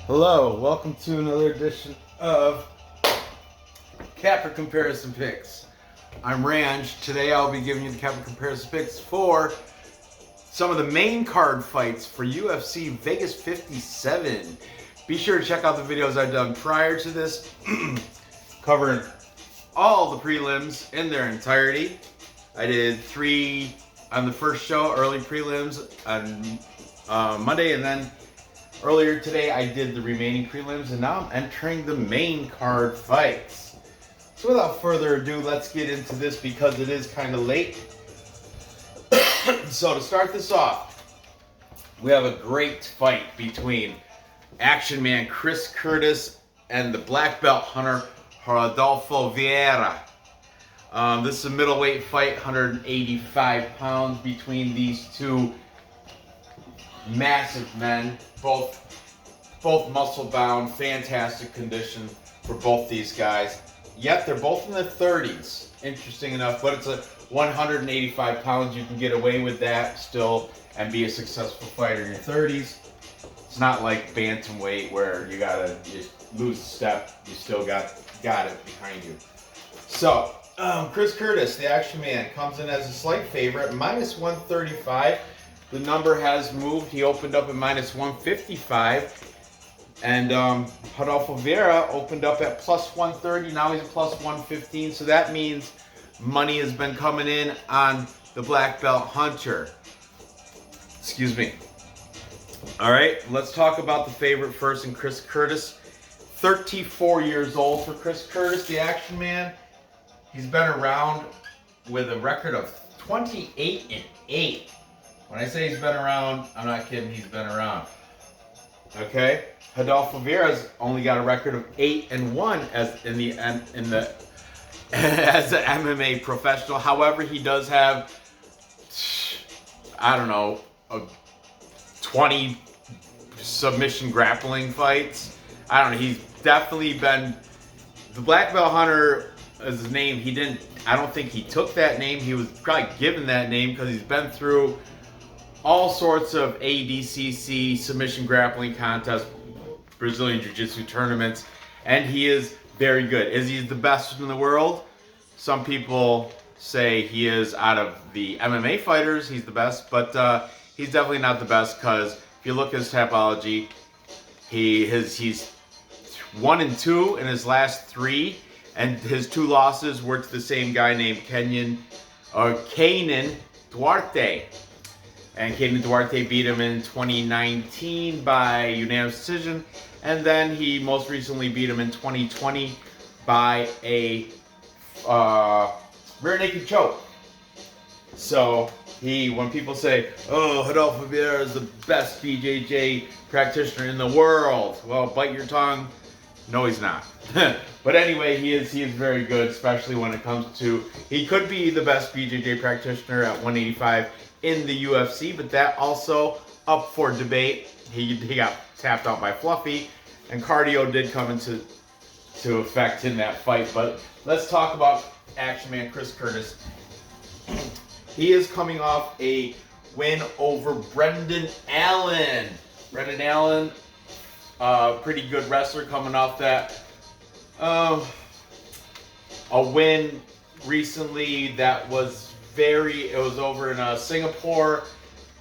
Hello, welcome to another edition of Capper Comparison Picks. I'm Ranj. Today I'll be giving you the Capper Comparison Picks for some of the main card fights for UFC Vegas 57. Be sure to check out the videos I've done prior to this, covering all the prelims in their entirety. I did 3 on the first show, early prelims on Monday, and then earlier today I did the remaining prelims, and now I'm entering the main card fights. So without further ado, let's get into this because it is kind of late. So to start this off, we have a great fight between Action Man Chris Curtis and the black belt hunter Rodolfo Vieira. This is a middleweight fight, 185 pounds between these two massive men, both muscle bound, fantastic condition for both these guys. Yet they're both in their 30s, interesting enough, but it's a 185 pounds. You can get away with that still and be a successful fighter in your 30s. It's not like bantamweight where you lose a step, you still got it behind you. So Chris Curtis, the Action Man, comes in as a slight favorite, minus 135. The number has moved. He opened up at minus 155. And Adolfo Vieira opened up at plus 130. Now he's at plus 115. So that means money has been coming in on the black belt hunter. Excuse me. All right, let's talk about the favorite first, in Chris Curtis. 34 years old for Chris Curtis, the Action Man. He's been around with a record of 28-8. When I say he's been around, I'm not kidding, he's been around. Okay? Adolfo Vieira's only got a record of 8-1 as as an MMA professional. However, he does have, I don't know, 20 submission grappling fights. I don't know, he's definitely been the black belt hunter is his name. I don't think he took that name. He was probably given that name because he's been through all sorts of ADCC submission grappling contests, Brazilian Jiu-Jitsu tournaments, and he is very good. Is he the best in the world? Some people say he is. Out of the MMA fighters, he's the best, but he's definitely not the best because if you look at his Tapology, he's 1-2 in his last 3, and his 2 losses were to the same guy named Kenan Duarte. And Kenan Duarte beat him in 2019 by unanimous decision. And then he most recently beat him in 2020 by a rear naked choke. So when people say, oh, Rodolfo Vieira is the best BJJ practitioner in the world, well, bite your tongue. No, he's not. But anyway, he is very good, especially when it comes to, he could be the best BJJ practitioner at 185 in the UFC, but that also up for debate. He got tapped out by Fluffy, and cardio did come into effect in that fight. But let's talk about Action Man Chris Curtis. He is coming off a win over Brendan Allen. Brendan Allen, pretty good wrestler, coming off that a win recently that was it was over in Singapore,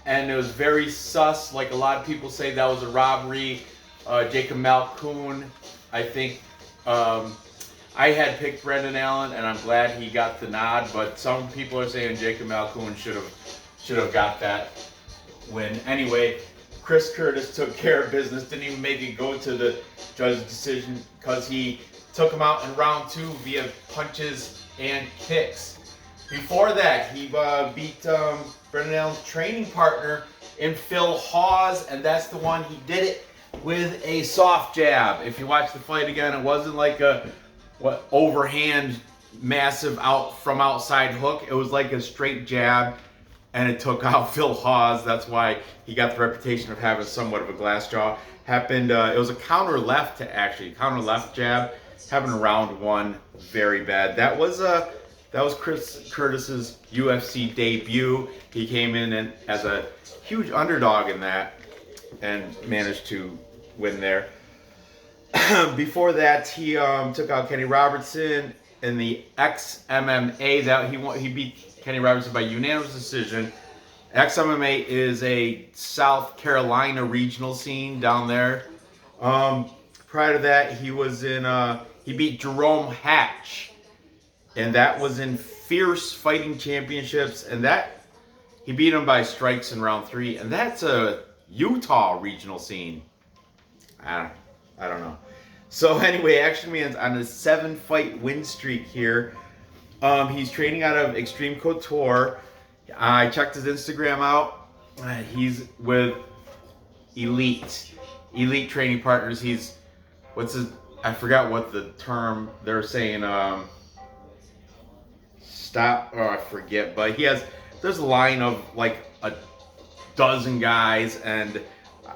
and it was very sus. Like a lot of people say that was a robbery. Jacob Malkoon, I think, I had picked Brendan Allen, and I'm glad he got the nod. But some people are saying Jacob Malkoon should have got that win. Anyway, Chris Curtis took care of business. Didn't even make it go to the judge's decision because he took him out in round 2 via punches and kicks. Before that, he beat Brendan Allen's training partner in Phil Hawes, and that's the one he did it with a soft jab. If you watch the fight again, it wasn't like a overhand massive from outside hook. It was like a straight jab, and it took out Phil Hawes. That's why he got the reputation of having somewhat of a glass jaw. It was a counter left jab. Happened in round 1, very bad. That was Chris Curtis's UFC debut. He came in as a huge underdog in that and managed to win there. Before that, he took out Kenny Robertson in the XMMA. That he beat Kenny Robertson by unanimous decision. XMMA is a South Carolina regional scene down there. Prior to that, he was in. He beat Jerome Hatch, and that was in Fierce Fighting Championships, and that he beat him by strikes in round 3, and that's a Utah regional scene. I don't know. So anyway, Action Man's on a 7-fight win streak here. He's training out of Extreme Couture. I checked his Instagram out. He's with Elite training partners. He's I forgot what the term they're saying. I forget. But there's a line of like a dozen guys, and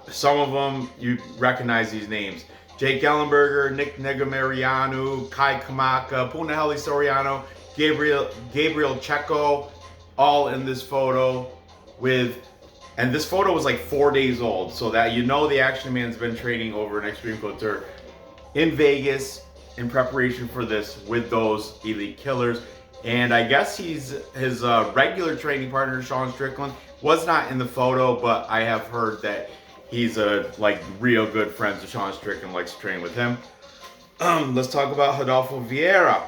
some of them you recognize these names. Jake Ellenberger, Nick Negamarianu, Kai Kamaka, Punahele Soriano, Gabriel Checo, all in this photo and this photo was like 4 days old, so that the Action Man's been training over in Extreme Couture in Vegas in preparation for this with those elite killers. And I guess his regular training partner, Sean Strickland, was not in the photo, but I have heard that he's real good friends with Sean Strickland, likes to train with him. Let's talk about Rodolfo Vieira.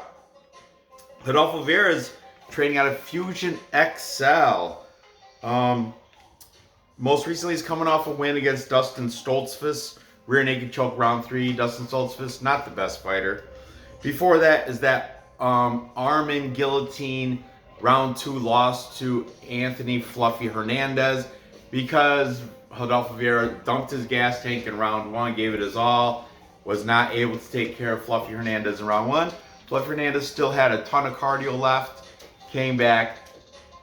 Rodolfo Vieira is training out of Fusion XL. Most recently, he's coming off a win against Dustin Stoltzfus. Rear naked choke round 3. Dustin Stoltzfus, not the best fighter. Before that is that arm in guillotine round 2 loss to Anthony Fluffy Hernandez because Rodolfo Vieira dumped his gas tank in round 1, gave it his all, was not able to take care of Fluffy Hernandez in round 1. Fluffy Hernandez still had a ton of cardio left, came back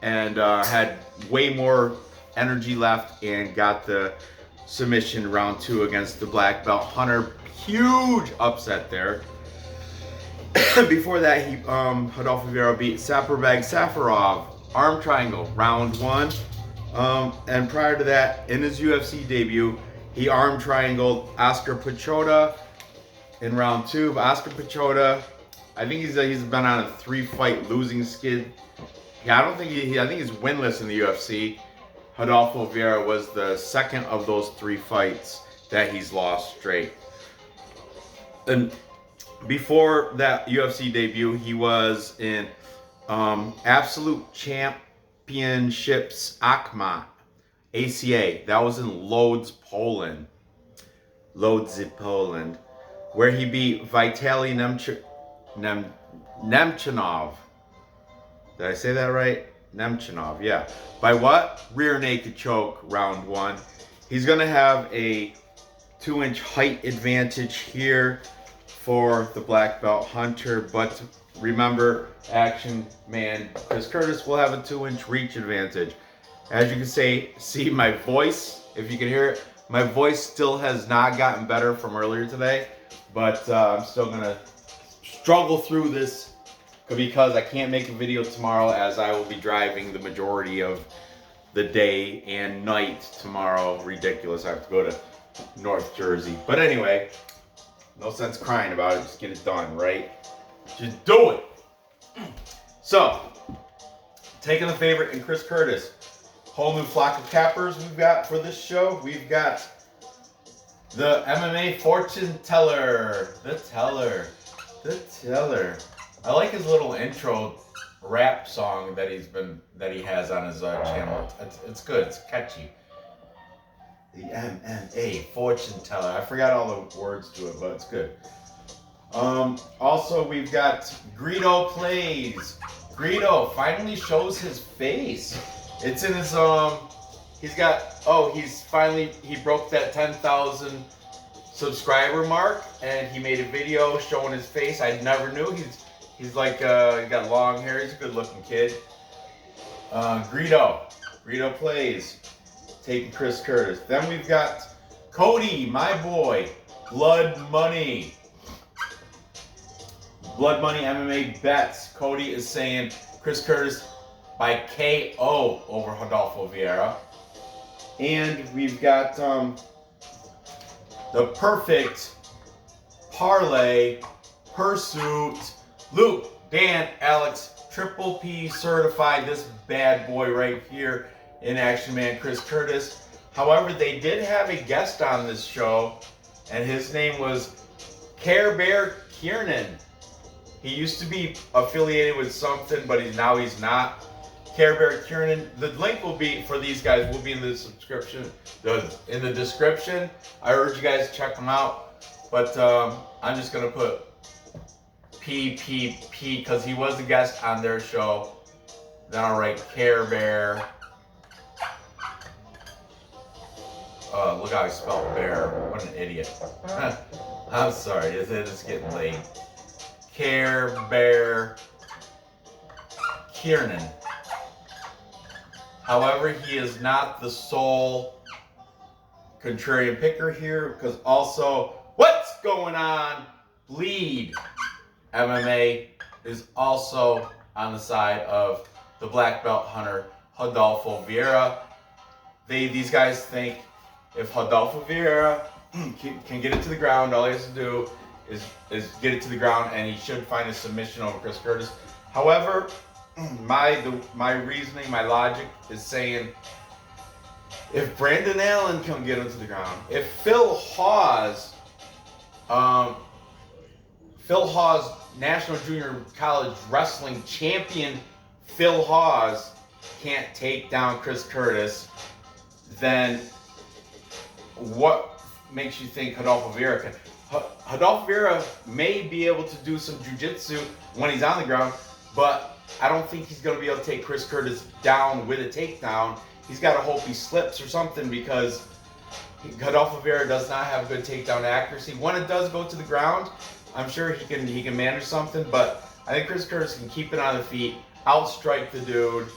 and had way more energy left and got the submission round 2 against the black belt Hunter. Huge upset there. Before that, Rodolfo Vieira beat Saperbeg Safarov, arm triangle, round 1. And prior to that, in his UFC debut, he arm triangled Oscar Pichota in round 2. But Oscar Pichota, I think he's been on a 3-fight losing skid. Yeah, I think he's winless in the UFC. Rodolfo Vieira was the second of those 3 fights that he's lost straight. And before that UFC debut, he was in Absolute Championships ACMA, that was in Lodz, Poland, where he beat Vitaly Nemchinov. Did I say that right? Nemchinov, yeah. By what? Rear naked choke, round 1. He's going to have a 2-inch height advantage here for the black belt Hunter, but remember, Action Man Chris Curtis will have a 2-inch reach advantage. As you can see my voice, if you can hear it, my voice still has not gotten better from earlier today, but I'm still gonna struggle through this because I can't make a video tomorrow, as I will be driving the majority of the day and night tomorrow. Ridiculous, I have to go to North Jersey. But anyway, no sense crying about it, just get it done, right? Just do it. So, taking the favorite in Chris Curtis. Whole new flock of cappers we've got for this show. We've got the MMA fortune teller. The teller. I like his little intro rap song that he has on his channel. It's good. It's catchy. The MMA fortune teller. I forgot all the words to it, but it's good. Also, we've got Greedo Plays. Greedo finally shows his face. It's in his he broke that 10,000 subscriber mark, and he made a video showing his face. I never knew he's like he got long hair. He's a good looking kid. Greedo Plays, taking Chris Curtis. Then we've got Cody, my boy, Blood Money MMA bets. Cody is saying Chris Curtis by KO over Rodolfo Vieira. And we've got the perfect Parlay, Pursuit, Luke, Dan, Alex, Triple P certified, this bad boy right here in Action Man, Chris Curtis. However, they did have a guest on this show, and his name was Care Bear Kiernan. He used to be affiliated with something, but now he's not. Care Bear Kiernan. The link will be for these guys will be in the description. I urge you guys to check them out. But I'm just gonna put PPP because he was a guest on their show. Then I'll write Care Bear. Look how I spelled bear. What an idiot. I'm sorry, it's getting late. Care Bear Kiernan. However, he is not the sole contrarian picker here, because also, what's going on? Bleed MMA is also on the side of the black belt hunter Rodolfo Vieira. These guys think if Rodolfo Vieira can get it to the ground, all he has to do is get it to the ground, and he should find a submission over Chris Curtis. However, my reasoning, my logic is saying if Brandon Allen can get him to the ground, if Phil Hawes, National Junior College Wrestling Champion Phil Hawes can't take down Chris Curtis, then what makes you think Rodolfo Vieira can? Rodolfo Vieira may be able to do some jiu-jitsu when he's on the ground, but I don't think he's going to be able to take Chris Curtis down with a takedown. He's got to hope he slips or something, because Rodolfo Vieira does not have good takedown accuracy. When it does go to the ground, I'm sure he can manage something, but I think Chris Curtis can keep it on the feet, outstrike the dude,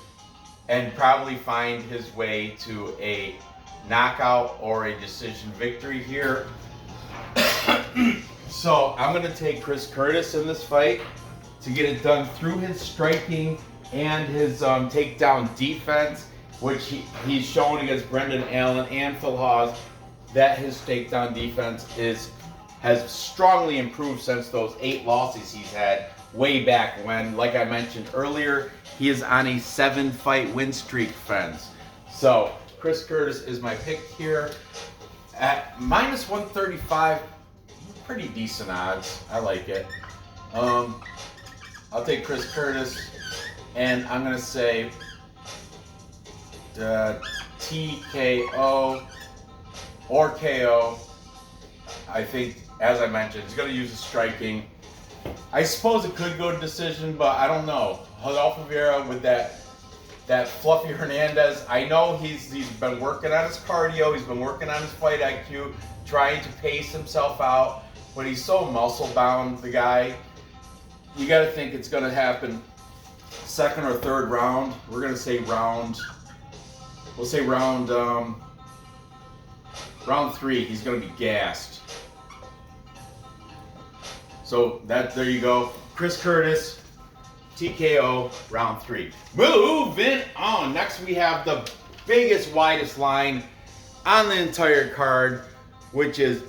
and probably find his way to a knockout or a decision victory here. So I'm going to take Chris Curtis in this fight to get it done through his striking and his takedown defense, which he's shown against Brendan Allen and Phil Hawes that his takedown defense has strongly improved since those 8 losses he's had way back when. Like I mentioned earlier, he is on a 7-fight win streak, friends. So Chris Curtis is my pick here at minus 135. Pretty decent odds. I like it. I'll take Chris Curtis, and I'm gonna say TKO or KO. I think, as I mentioned, he's gonna use the striking. I suppose it could go to decision, but I don't know. Rodolfo Vieira with that Fluffy Hernandez. I know he's been working on his cardio. He's been working on his fight IQ, trying to pace himself out. But he's so muscle bound, the guy. You got to think it's going to happen second or third round. We're going to say round. We'll say round 3. He's going to be gassed. So there you go. Chris Curtis, TKO, round 3. Moving on. Next we have the biggest, widest line on the entire card, which is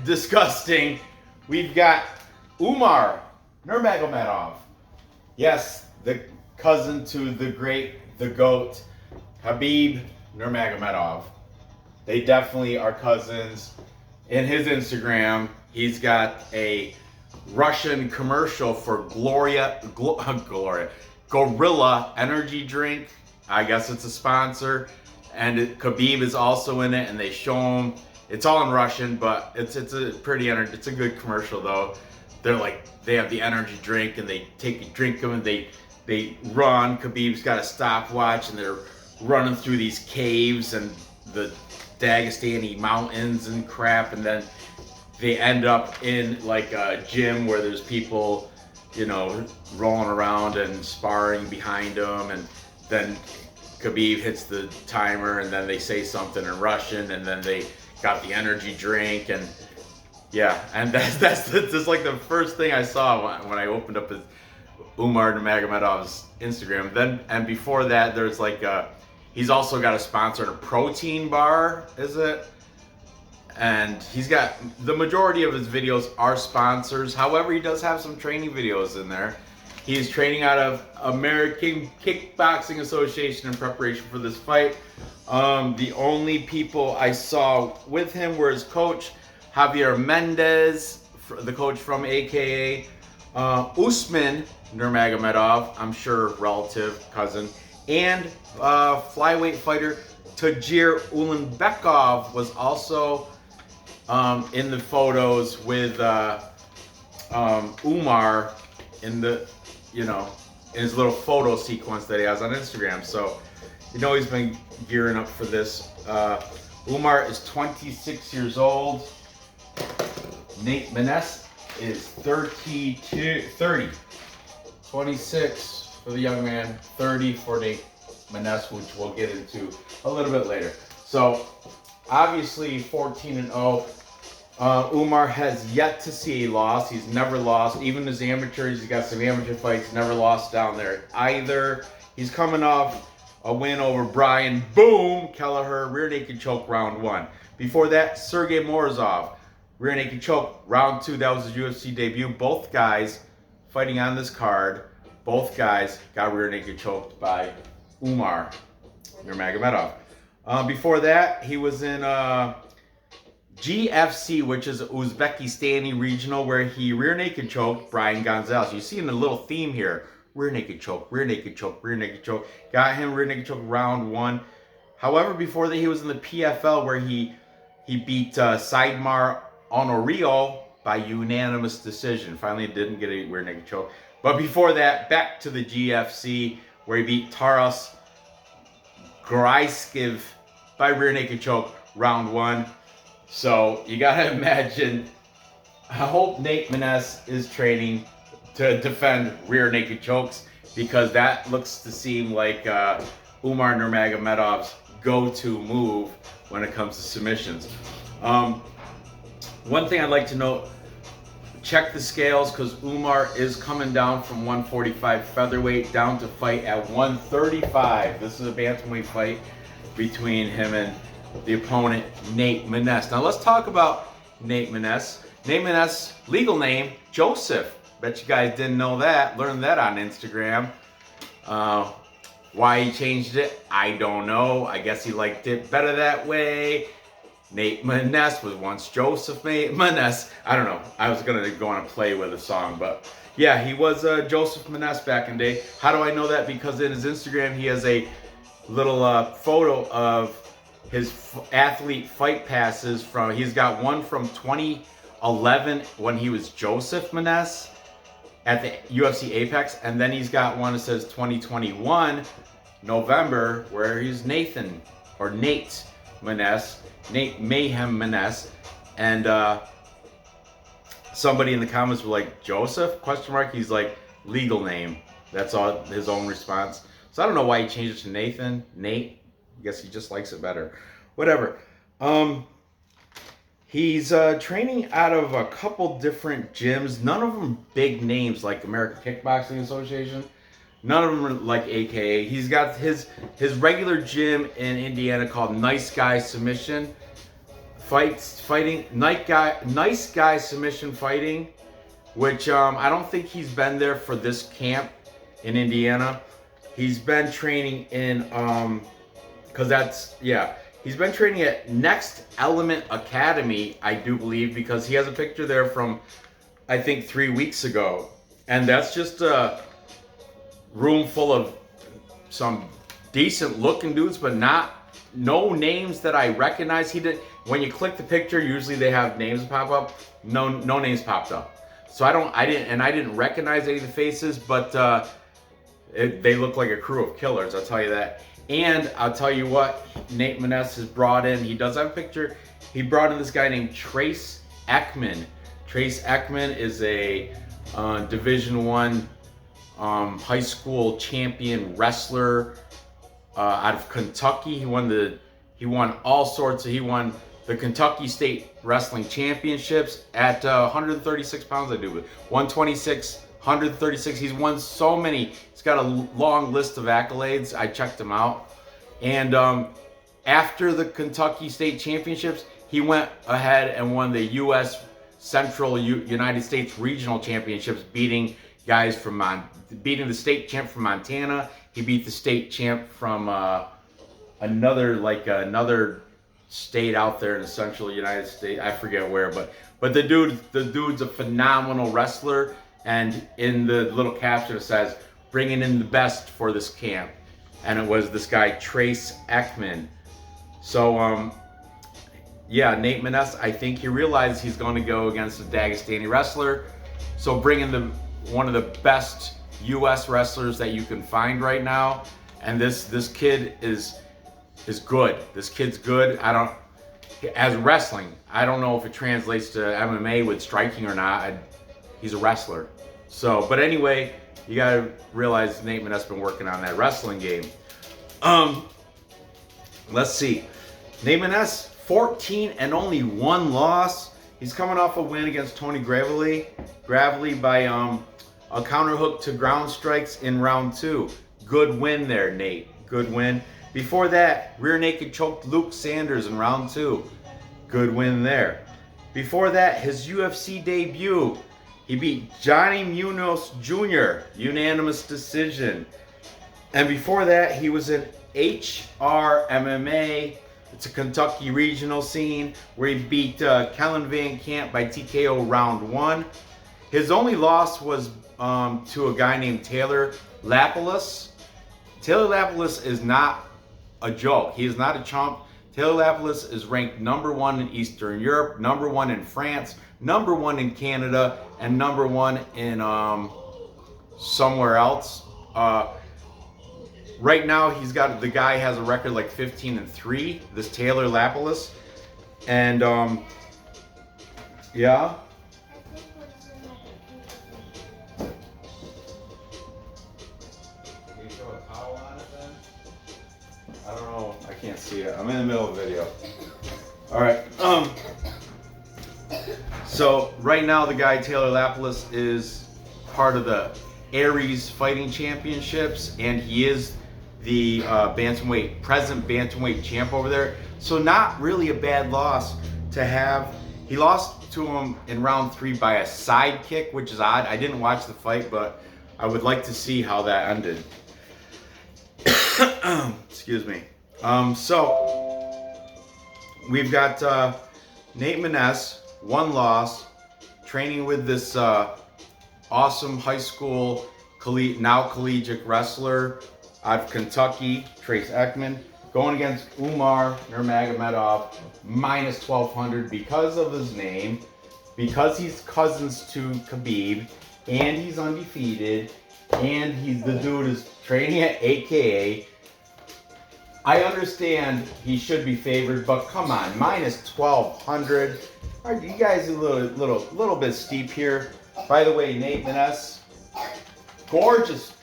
disgusting. We've got Umar Nurmagomedov. Yes, the cousin to the great, the GOAT, Khabib Nurmagomedov. They definitely are cousins. In his Instagram, he's got a Russian commercial for Gorilla energy drink. I guess it's a sponsor. And Khabib is also in it, and they show him. It's all in Russian, but it's a pretty it's a good commercial though. They have the energy drink, and they take a drink of it, and they run. Khabib's got a stopwatch, and they're running through these caves and the Dagestani mountains and crap, and then they end up in like a gym where there's people, rolling around and sparring behind them, and then Khabib hits the timer, and then they say something in Russian, and then they got the energy drink, and yeah, and that's just like the first thing I saw when I opened up his Umar Nurmagomedov's Instagram. Then and before that, there's like he's also got a sponsor in a protein bar, is it? and he's got the majority of his videos are sponsors. However, he does have some training videos in there. He's training out of American Kickboxing Association in preparation for this fight. The only people I saw with him were his coach, Javier Mendez, the coach from AKA Usman Nurmagomedov, I'm sure relative, cousin, and flyweight fighter Tagir Ulanbekov was also in the photos with Umar in the, in his little photo sequence that he has on Instagram. So, he's been gearing up for this. Umar is 26 years old. Nate Maness is 30. 26 for the young man, 30 for Nate Maness, which we'll get into a little bit later. So, obviously 14-0. Umar has yet to see a loss. He's never lost. Even his amateurs, he's got some amateur fights, never lost down there either. He's coming off a win over Brian Boom Kelleher, rear naked choke, round 1. Before that, Sergey Morozov, rear naked choke, round 2. That was his UFC debut. Both guys fighting on this card, both guys got rear naked choked by Umar Nurmagomedov. Before that, he was in GFC, which is Uzbekistani regional, where he rear naked choked Brian Gonzalez. You see in the little theme here, rear naked choke, rear naked choke, rear naked choke. Got him rear naked choke round 1. However, before that, he was in the PFL where he beat Saidmar Honorio by unanimous decision. Finally, didn't get a rear naked choke. But before that, back to the GFC where he beat Taras Graiskiv by rear naked choke round 1. So you gotta imagine, I hope Nate Maness is training to defend rear naked chokes, because that looks to seem like Umar Nurmagomedov's go-to move when it comes to submissions. One thing I'd like to note, check the scales, because Umar is coming down from 145 featherweight down to fight at 135. This is a bantamweight fight between him and the opponent, Nate Maness. Now let's talk about Nate Maness. Nate Maness, legal name, Joseph. Bet you guys didn't know that. Learned that on Instagram. Why he changed it, I don't know. I guess he liked it better that way. Nate Maness was once Joseph Maness. I don't know. I was going to go on a play with a song, but yeah, he was Joseph Maness back in the day. How do I know that? Because in his Instagram, he has a little photo of his athlete fight passes from, he's got one from 2011 when he was Joseph Maness at the UFC Apex, and then he's got one that says 2021 November where he's Nate Maness, Nate Mayhem Maness, and somebody in the comments were like, Joseph, question mark, he's like, legal name. That's all, his own response. So I don't know why he changed it to Nathan, Nate. I guess he just likes it better. Whatever. He's training out of a couple different gyms. None of them big names like American Kickboxing Association. None of them are like AKA. He's got his regular gym in Indiana called Nice Guy Submission Fighting. Nice Guy Submission Fighting, which I don't think he's been there for this camp in Indiana. He's been training in he's been training at Next Element Academy, I do believe, because he has a picture there from, I think, 3 weeks ago. And that's just a room full of some decent looking dudes, but no names that I recognize. When you click the picture, usually they have names pop up. No names popped up. So I didn't recognize any of the faces, but they look like a crew of killers, I'll tell you that. And I'll tell you what, Nate Maness has brought in, he does have a picture, he brought in this guy named Trace Ekman. Trace Ekman is a Division I high school champion wrestler out of Kentucky. He won the Kentucky State Wrestling Championships at 136 pounds, I do, but 126, 136. He's won so many. He's got a long list of accolades. I checked him out. And after the Kentucky State Championships, he went ahead and won the U.S. Central United States Regional Championships, beating guys from beating the state champ from Montana. He beat the state champ from another state out there in the Central United States. I forget where, but the dude's a phenomenal wrestler. And in the little caption it says, "Bringing in the best for this camp," and it was this guy Trace Ekman. So yeah, Nate Maness, I think he realizes he's going to go against a Dagestani wrestler. So bringing one of the best U.S. wrestlers that you can find right now, and this kid is good. This kid's good. As wrestling, I don't know if it translates to MMA with striking or not. He's a wrestler. So, but anyway, you gotta realize Nate Maness has been working on that wrestling game. Let's see. Nate Maness, 14 and only 1 loss. He's coming off a win against Tony Gravely by a counter hook to ground strikes in round 2. Good win there, Nate. Good win. Before that, rear naked choked Luke Sanders in round 2. Good win there. Before that, his UFC debut, he beat Johnny Munoz Jr., unanimous decision. And before that, he was in HR MMA. It's a Kentucky regional scene where he beat Kellen Van Camp by TKO round 1. His only loss was to a guy named Taylor Lapillus. Taylor Lapillus is not a joke. He is not a chump. Taylor Lapillus is ranked #1 in Eastern Europe, #1 in France, #1 in Canada, and #1 in somewhere else. Right now, the guy has a record like 15-3. This Taylor Lapillus, and yeah. Can you throw a towel on it then? I don't know. I can't see it. I'm in the middle of the video. All right. So right now, the guy Taylor Lapillus is part of the Aries Fighting Championships, and he is the present bantamweight champ over there. So not really a bad loss to have. He lost to him in round 3 by a side kick, which is odd. I didn't watch the fight, but I would like to see how that ended. Excuse me. So we've got Nate Maness, 1 loss, training with this awesome high school now collegiate wrestler out of Kentucky, Trace Ekman, going against Umar Nurmagomedov, minus 1,200 because of his name, because he's cousins to Khabib, and he's undefeated, and the dude is training at AKA. I understand he should be favored, but come on, minus 1,200. Are you guys a little bit steep here? By the way, Nate Maness, gorgeous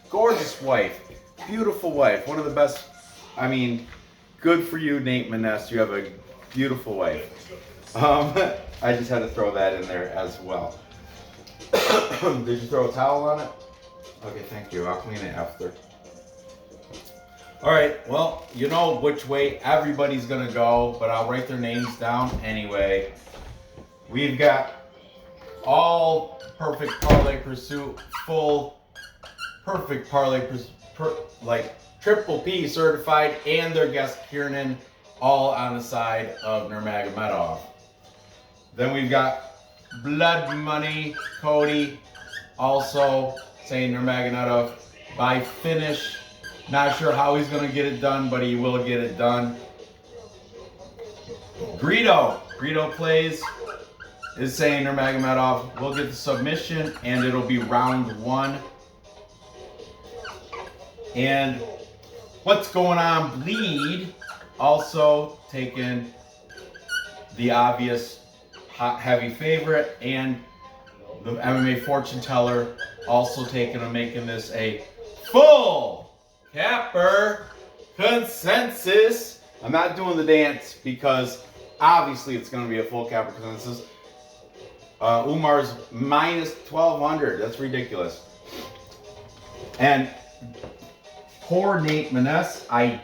wife, beautiful wife, one of the best. I mean, good for you, Nate Maness. You have a beautiful wife. I just had to throw that in there as well. Did you throw a towel on it? Okay, thank you. I'll clean it after. All right, well, you know which way everybody's gonna go, but I'll write their names down anyway. We've got all perfect parlay pursuit, full perfect parlay like triple P certified, and their guest Kiernan, all on the side of Nurmagomedov. Then we've got Blood Money Cody, also saying Nurmagomedov by finish. Not sure how he's going to get it done, but he will get it done. Greedo plays is saying Nurmagomedov will get the submission, and it'll be round 1. And what's going on? Bleed also taking the obvious hot heavy favorite, and the MMA fortune teller also taking and making this a full capper consensus. I'm not doing the dance because obviously it's going to be a full capper consensus. Umar's minus 1,200. That's ridiculous. And poor Nate Maness. I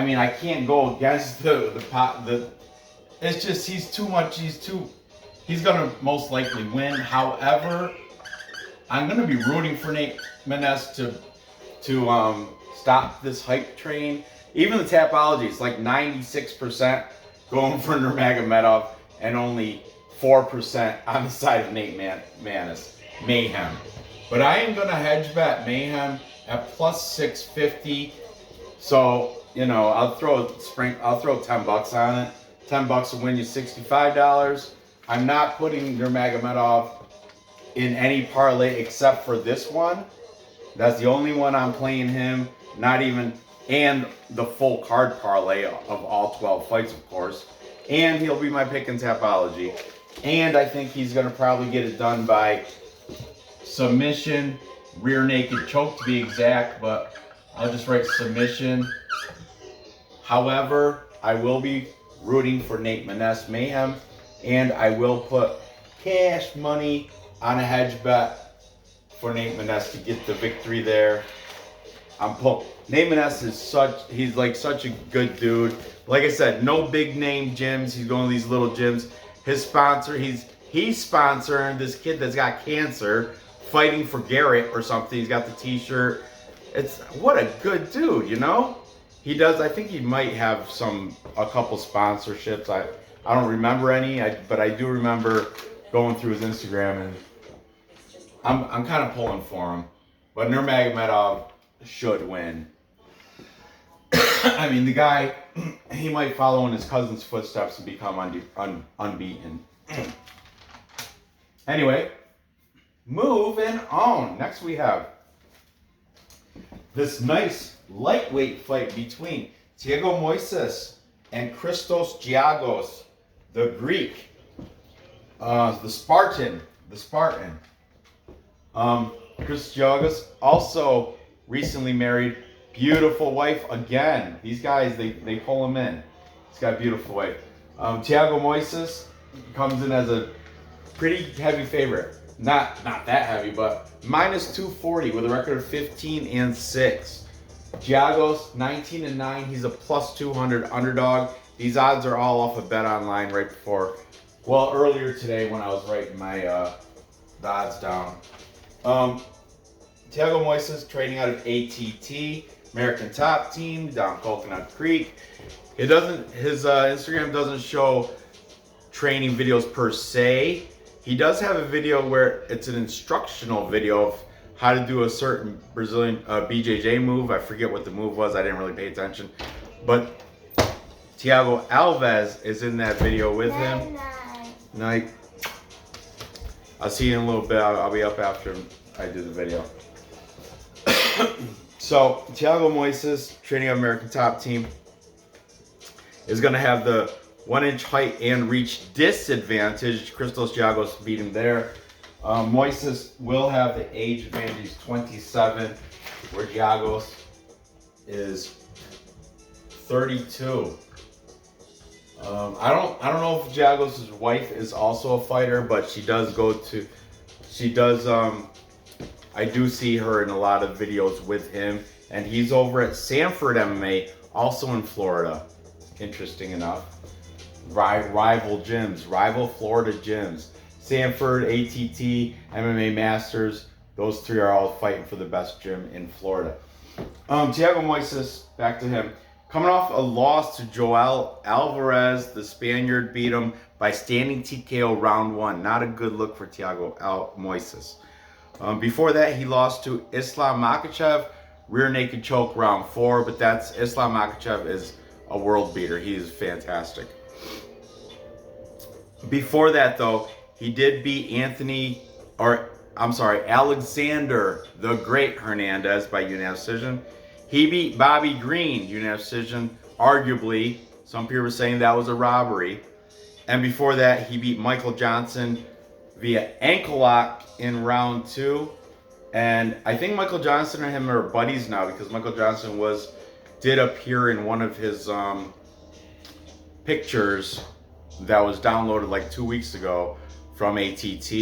mean, I can't go against the it's just he's too much. He's gonna most likely win. However, I'm gonna be rooting for Nate Maness to stop this hype train. Even the Tapology is like 96% going for Nurmagomedov and only 4% on the side of Nate Maness. Mayhem. But I am gonna hedge bet Mayhem at plus 650. So, you know, I'll throw 10 bucks on it. 10 bucks will win you $65. I'm not putting Nurmagomedov in any parlay except for this one. That's the only one I'm playing him. Not even, and the full card parlay of all 12 fights, of course. And he'll be my pick in Tapology. And I think he's going to probably get it done by submission, rear naked choke to be exact, but I'll just write submission. However, I will be rooting for Nate Maness Mayhem, and I will put cash money on a hedge bet for Nate Maness to get the victory there. Nate Maness is he's like such a good dude. Like I said, no big name gyms. He's going to these little gyms. His sponsor, he's sponsoring this kid that's got cancer, fighting for Garrett or something. He's got the t-shirt. What a good dude, you know? He does, I think he might have a couple sponsorships. I don't remember any, but I do remember going through his Instagram, and I'm kind of pulling for him. But Nurmagomedov should win. I mean, the guy, he might follow in his cousin's footsteps and become unbeaten. Anyway, moving on. Next we have this nice lightweight fight between Thiago Moises and Christos Giagos, the Greek, the Spartan. Christos Giagos also recently married. Beautiful wife again. These guys, they pull him in. He's got a beautiful wife. Thiago Moises comes in as a pretty heavy favorite. Not that heavy, but minus 240 with a record of 15-6. Giagos 19-9. He's a plus 200 underdog. These odds are all off of Bet Online earlier today when I was writing my the odds down. Thiago Moises training out of ATT, American Top Team, down Coconut Creek. His Instagram doesn't show training videos per se. He does have a video where it's an instructional video of how to do a certain Brazilian BJJ move. I forget what the move was. I didn't really pay attention. But Thiago Alves is in that video with him. Night. I'll see you in a little bit. I'll be up after I do the video. So, Thiago Moises, training of American Top Team, is going to have the 1-inch height and reach disadvantage. Christos Giagos beat him there. Moises will have the age advantage. He's 27, where Giagos is 32. I don't know if Giagos' wife is also a fighter, but she does I do see her in a lot of videos with him, and he's over at Sanford MMA, also in Florida. Interesting enough. Rival Florida gyms. Sanford, ATT, MMA Masters, those three are all fighting for the best gym in Florida. Thiago Moises, back to him. Coming off a loss to Joel Alvarez, the Spaniard beat him by standing TKO round 1. Not a good look for Thiago Moises. Before that, he lost to Islam Makhachev, rear naked choke round 4, but Islam Makhachev is a world beater. He is fantastic. Before that, though, he did beat Alexander the Great Hernandez by unanimous decision. He beat Bobby Green, unanimous decision. Arguably, some people were saying that was a robbery. And before that, he beat Michael Johnson via ankle lock in round 2. And I think Michael Johnson and him are buddies now, because Michael Johnson did appear in one of his pictures that was downloaded like 2 weeks ago from ATT.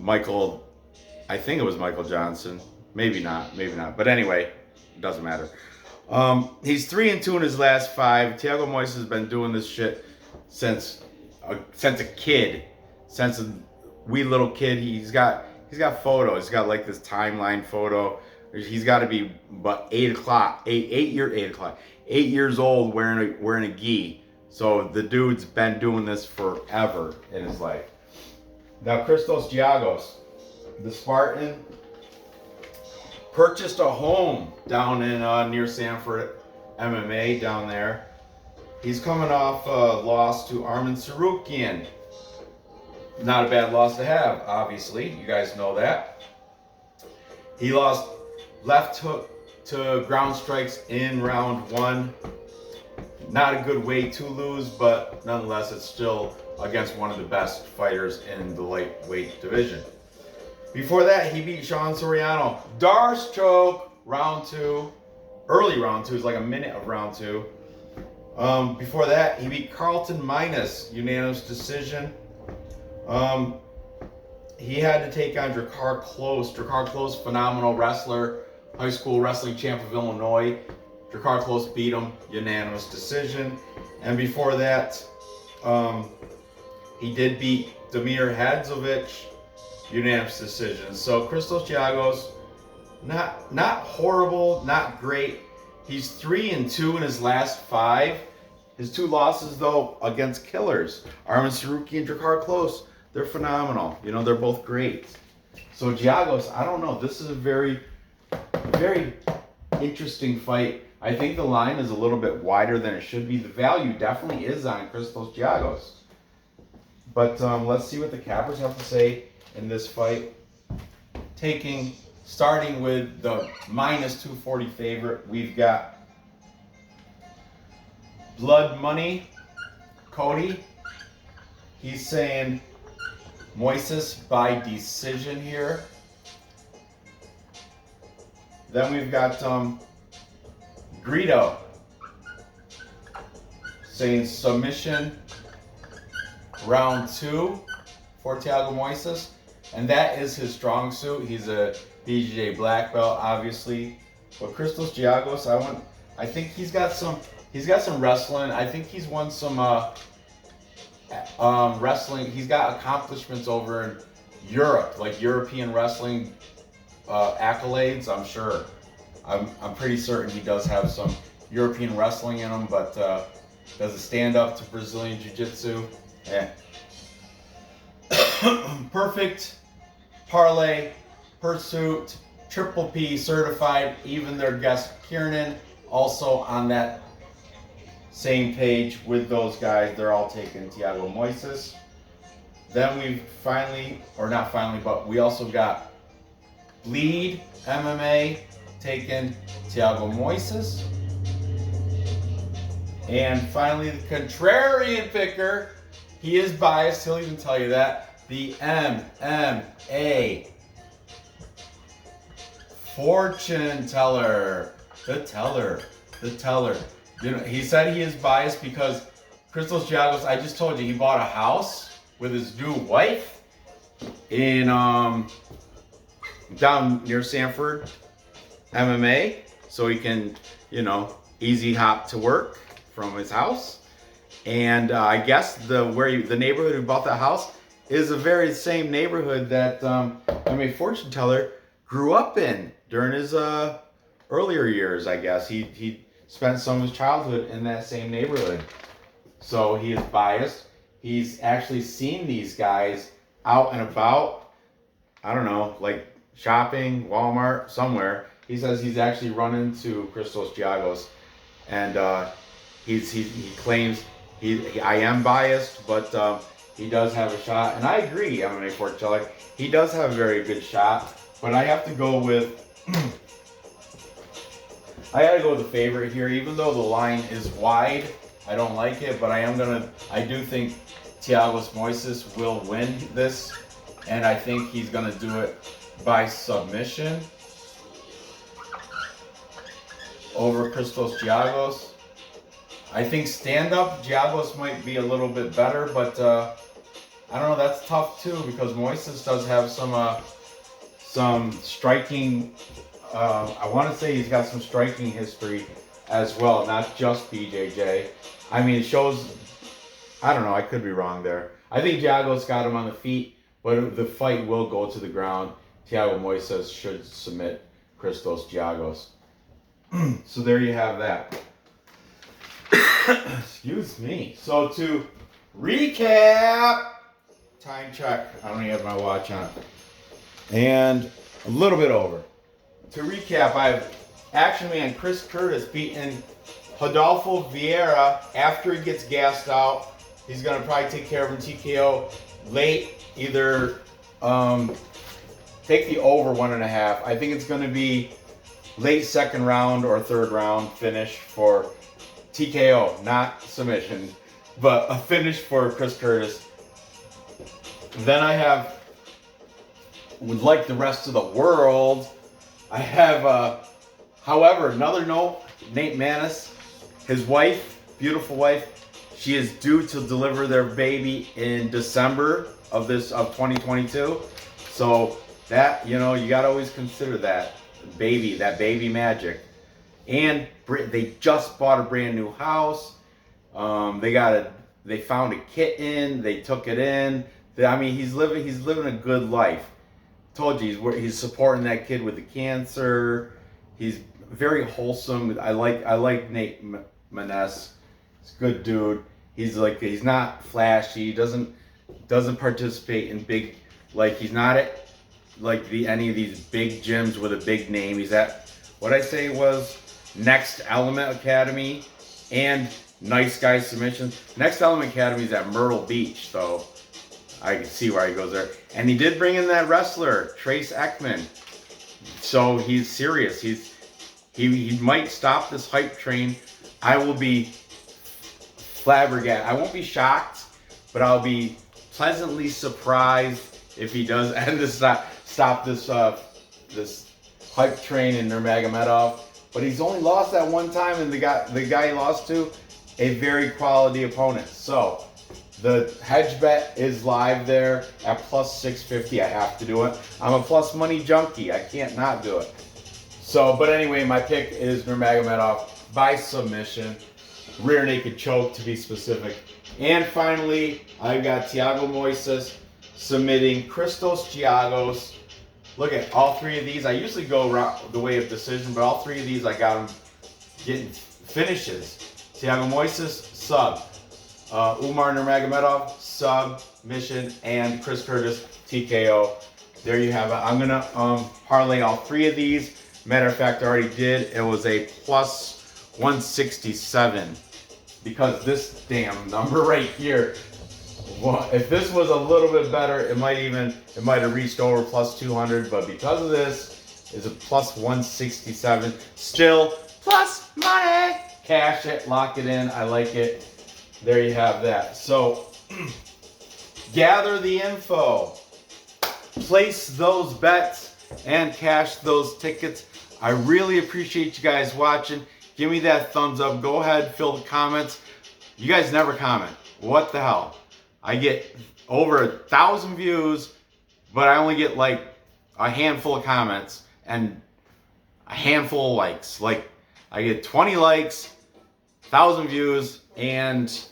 I think it was Michael Johnson. Maybe not. But anyway, it doesn't matter. He's 3-2 in his last 5. Thiago Moises has been doing this shit since a kid, since a wee little kid. He's got photos. He's got like this timeline photo. He's got to be but 8 years old wearing a gi. So the dude's been doing this forever in his life. Now Christos Giagos, the Spartan, purchased a home down in near Sanford MMA down there. He's coming off a loss to Arman Tsarukyan. Not a bad loss to have, obviously. You guys know that. He lost left hook to ground strikes in round 1. Not a good way to lose, but nonetheless, it's still against one of the best fighters in the lightweight division. Before that, he beat Sean Soriano. Darce choke, round 2. Early round 2, is like a minute of round 2. Before that, he beat Carlton Maness, unanimous decision. He had to take on Drakkar Klose. Drakkar Klose, phenomenal wrestler, high school wrestling champ of Illinois. Drakkar Klose beat him, unanimous decision. And before that, he did beat Damir Hadzovic, unanimous decision. So Christos Giagos, not horrible, not great. He's 3-2 in his last 5. His 2 losses, though, against killers, Arman Tsarukyan and Drakkar Klose, they're phenomenal. You know, they're both great. So Giagos, I don't know. This is a very, very interesting fight. I think the line is a little bit wider than it should be. The value definitely is on Christos Giagos. But let's see what the cappers have to say in this fight. Starting with the -240 favorite, we've got Blood Money, Cody. He's saying Moises by decision here. Then we've got Greedo saying submission round 2 for Thiago Moises. And that is his strong suit. He's a BJJ black belt, obviously. But Christos Giagos, I think he's got some wrestling. I think he's won some wrestling. He's got accomplishments over in Europe, like European wrestling accolades, I'm sure. I'm pretty certain he does have some European wrestling in him, but does it stand up to Brazilian Jiu-Jitsu? Yeah. Perfect parlay, pursuit, Triple P certified, even their guest Kiernan also on that same page with those guys. They're all taking Thiago Moises. Then we but we also got Bleed MMA taking Thiago Moises. And finally, the contrarian picker, he is biased, he'll even tell you that. The MMA fortune teller, the teller. You know, he said he is biased because Christos Giagos, I just told you, he bought a house with his new wife in down near Sanford MMA, so he can, you know, easy hop to work from his house. And I guess the neighborhood who bought that house is the very same neighborhood that MMA fortune teller grew up in during his earlier years. I guess he spent some of his childhood in that same neighborhood, so he is biased. He's actually seen these guys out and about. I don't know, like shopping, Walmart, somewhere. He says he's actually run into Christos Giagos, and he claims I am biased, but he does have a shot. And I agree, MMA fortune teller, he does have a very good shot. But I have to go with the favorite here, even though the line is wide. I don't like it, but I do think Thiago Moises will win this, and I think he's gonna do it by submission over Christos Giagos. I think stand-up, Giagos might be a little bit better, but I don't know, that's tough too, because Moises does have some striking, I want to say he's got some striking history as well, not just BJJ. I mean, it shows, I want to say he's got some striking history as well, not just BJJ. I mean, it shows, I want to say he's got some striking history as well, not just BJJ. I mean, it shows, I want to say he's got some striking history as well, not just BJJ. I mean, it shows, I want to say he's got some striking history as well, not just BJJ. I don't know. I could be wrong there. I think Giagos got him on the feet, but the fight will go to the ground. Thiago Moises should submit Christos Giagos. So there you have that. Excuse me. So to recap, time check. I don't even have my watch on. And a little bit over. To recap, I have Action Man Chris Curtis beating Rodolfo Vieira after he gets gassed out. He's going to probably take care of him TKO late. Either take the over 1.5. I think it's going to be late second round or third round finish for TKO, not submission, but a finish for Chris Curtis. Then I have, like the rest of the world, I have, however, another note, Nate Maness, his wife, beautiful wife, she is due to deliver their baby in December of 2022. So that, you know, you got to always consider that baby magic. And they just bought a brand new house. They found a kitten. They took it in. I mean, he's living a good life. Told you he's supporting that kid with the cancer. He's very wholesome. I like Nate Maness. He's a good dude. He's not flashy. He doesn't participate in big, like he's not at like any of these big gyms with a big name. He's at what I say was Next Element Academy and Nice Guy Submissions. Next Element Academy is at Myrtle Beach, so I can see why he goes there. And he did bring in that wrestler, Trace Ekman. So he's serious. He might stop this hype train. I will be flabbergasted. I won't be shocked, but I'll be pleasantly surprised if he does end this stop this hype train in Nurmagomedov. But he's only lost that one time, and the guy he lost to, a very quality opponent. So the hedge bet is live there at plus 650. I have to do it. I'm a plus money junkie. I can't not do it. So, but anyway, my pick is Nurmagomedov by submission, rear naked choke to be specific. And finally, I've got Thiago Moises submitting Christos Giagos. Look at all three of these. I usually go the way of decision, but all three of these I got them getting finishes. Thiago Moises, sub. Umar Nurmagomedov, submission, and Chris Curtis, TKO. There you have it. I'm going to parlay all three of these. Matter of fact, I already did. It was a plus 167 because this damn number right here, well, if this was a little bit better, it might have reached over plus 200, but because of this, it's a plus 167. Still plus money. Cash it, lock it in. I like it. There you have that. So gather the info, place those bets, and cash those tickets. I really appreciate you guys watching. Give me that thumbs up. Go ahead, fill the comments. You guys never comment. What the hell? I get over 1,000 views, but I only get like a handful of comments and a handful of likes. Like I get 20 likes, 1,000 views, and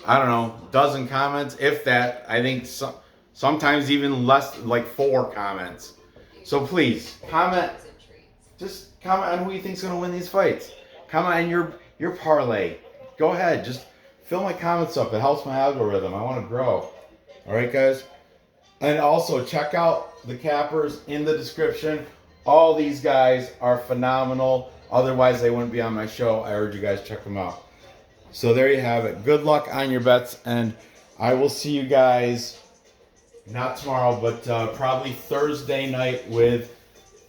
I don't know, dozen comments, if that. I think sometimes even less, like 4 comments. So please comment. Just comment on who you think's gonna win these fights. Comment on your parlay. Go ahead, just fill my comments up. It helps my algorithm. I want to grow. All right, guys. And also check out the cappers in the description. All these guys are phenomenal. Otherwise, they wouldn't be on my show. I urge you guys check them out. So there you have it. Good luck on your bets, and I will see you guys not tomorrow, but probably Thursday night with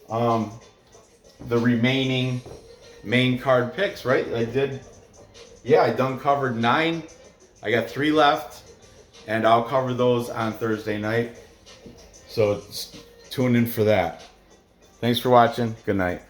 the remaining main card picks. Right? I done covered 9. I got 3 left, and I'll cover those on Thursday night. So tune in for that. Thanks for watching. Good night.